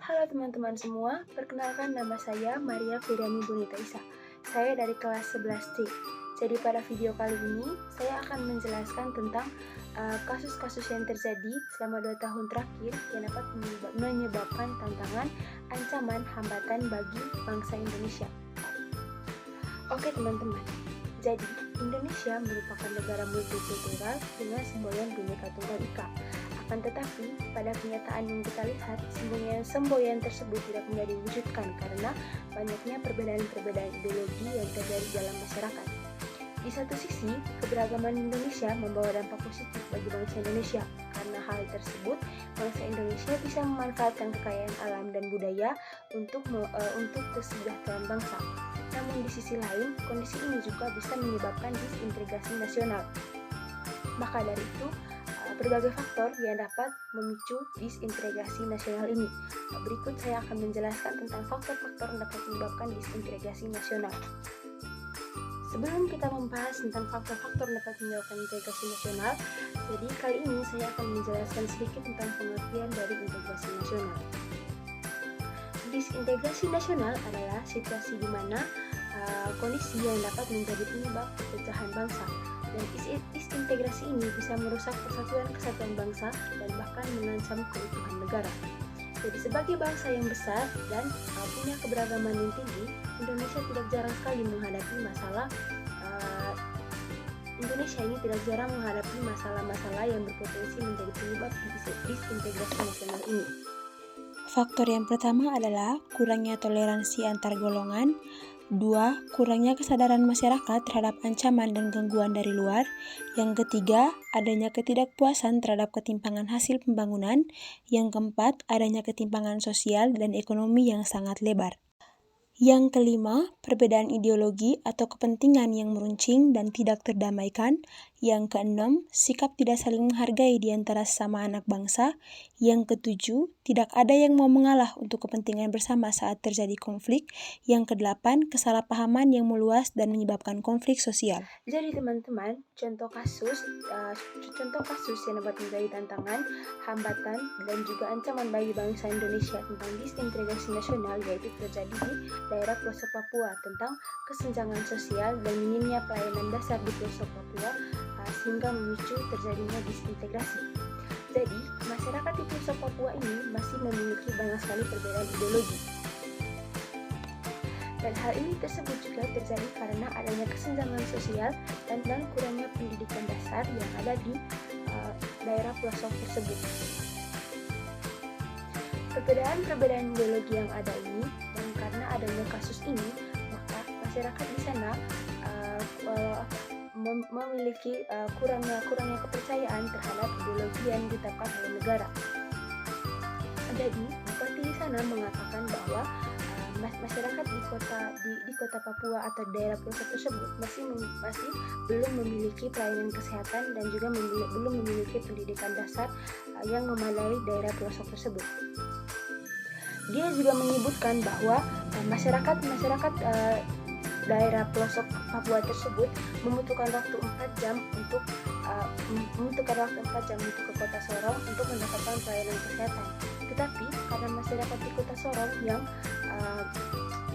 Halo teman-teman semua, perkenalkan nama saya Maria Firiani Bunita Isa. Saya dari kelas 11C. Jadi pada video kali ini, saya akan menjelaskan tentang kasus-kasus yang terjadi selama 2 tahun terakhir yang dapat menyebabkan tantangan, ancaman, hambatan bagi bangsa Indonesia. Oke teman-teman, jadi Indonesia merupakan negara multikultural dengan semboyan Bhinneka Tunggal Ika. Akan tetapi, pada kenyataan yang kita lihat, semboyan tersebut tidak menjadi wujudkan karena banyaknya perbedaan-perbedaan ideologi yang terjadi dalam masyarakat. Di satu sisi, keberagaman Indonesia membawa dampak positif bagi bangsa Indonesia. Karena hal tersebut, bangsa Indonesia bisa memanfaatkan kekayaan alam dan budaya untuk kesejahteraan bangsa. Namun di sisi lain, kondisi ini juga bisa menyebabkan disintegrasi nasional. Maka dari itu, berbagai faktor yang dapat memicu disintegrasi nasional ini. Berikut saya akan menjelaskan tentang faktor-faktor yang dapat menyebabkan disintegrasi nasional. Sebelum kita membahas tentang faktor-faktor yang dapat menyebabkan integrasi nasional, jadi kali ini saya akan menjelaskan sedikit tentang pengertian dari integrasi nasional. Disintegrasi nasional adalah situasi di mana kondisi yang dapat menjadi penyebab perpecahan bangsa. Dan disintegrasi ini bisa merusak kesatuan bangsa dan bahkan mengancam keutuhan negara. Jadi sebagai bangsa yang besar dan punya keberagaman yang tinggi, Indonesia tidak jarang sekali menghadapi masalah yang berpotensi menjadi penyebab disintegrasi nasional ini. Faktor yang pertama adalah kurangnya toleransi antar golongan. 2. Kurangnya kesadaran masyarakat terhadap ancaman dan gangguan dari luar. Yang ketiga, adanya ketidakpuasan terhadap ketimpangan hasil pembangunan. Yang keempat, adanya ketimpangan sosial dan ekonomi yang sangat lebar. Yang kelima, perbedaan ideologi atau kepentingan yang meruncing dan tidak terdamaikan. Yang keenam, sikap tidak saling menghargai di antara sesama anak bangsa. Yang ketujuh, tidak ada yang mau mengalah untuk kepentingan bersama saat terjadi konflik. Yang kedelapan, kesalahpahaman yang meluas dan menyebabkan konflik sosial. Jadi teman-teman, contoh kasus yang dapat menjadi tantangan, hambatan, dan juga ancaman bagi bangsa Indonesia tentang disintegrasi nasional yaitu terjadi di daerah pelosok Papua tentang kesenjangan sosial dan minimnya pelayanan dasar di pelosok Papua sehingga memicu terjadinya disintegrasi. Jadi, masyarakat di pelosok Papua ini masih memiliki banyak sekali perbedaan ideologi. Dan hal ini tersebut juga terjadi karena adanya kesenjangan sosial dan kurangnya pendidikan dasar yang ada di daerah pelosok tersebut. Perbedaan ideologi yang ada ini dan karena adanya kasus ini, maka masyarakat di sana memiliki kurangnya kepercayaan terhadap ideologi yang ditetapkan oleh negara. Jadi, bupati di sana mengatakan bahwa masyarakat di kota Papua atau daerah pelosok tersebut masih belum memiliki pelayanan kesehatan dan juga belum memiliki pendidikan dasar yang memadai daerah pelosok tersebut. Dia juga menyebutkan bahwa masyarakat daerah pelosok Papua tersebut membutuhkan waktu 4 jam untuk ke kota Sorong untuk mendapatkan pelayanan kesehatan. Tetapi karena masyarakat di kota Sorong yang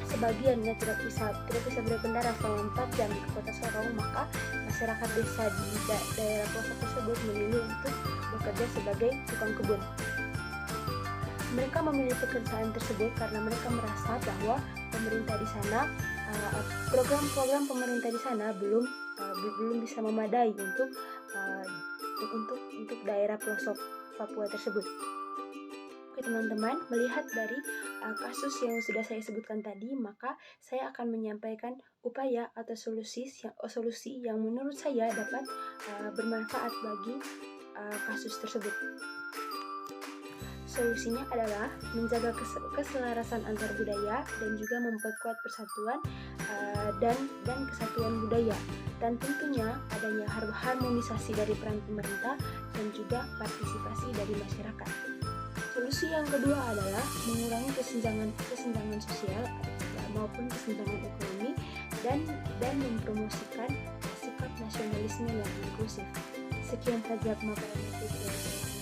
sebagiannya tidak bisa berkendara selama 4 jam ke kota Sorong, maka masyarakat desa di daerah pelosok tersebut memilih untuk bekerja sebagai tukang kebun. Mereka memilih pekerjaan tersebut karena mereka merasa bahwa pemerintah di sana program-program pemerintah di sana belum bisa memadai untuk daerah pelosok Papua tersebut. Oke teman-teman, melihat dari kasus yang sudah saya sebutkan tadi, maka saya akan menyampaikan upaya atau solusi yang menurut saya dapat bermanfaat bagi kasus tersebut. Solusinya adalah menjaga keselarasan antar budaya dan juga memperkuat persatuan dan kesatuan budaya, dan tentunya adanya harmonisasi dari peran pemerintah dan juga partisipasi dari masyarakat. Solusi yang kedua adalah mengurangi kesenjangan sosial maupun kesenjangan ekonomi dan mempromosikan sikap nasionalisme yang inklusif. Sekian saja pemaparan dari saya.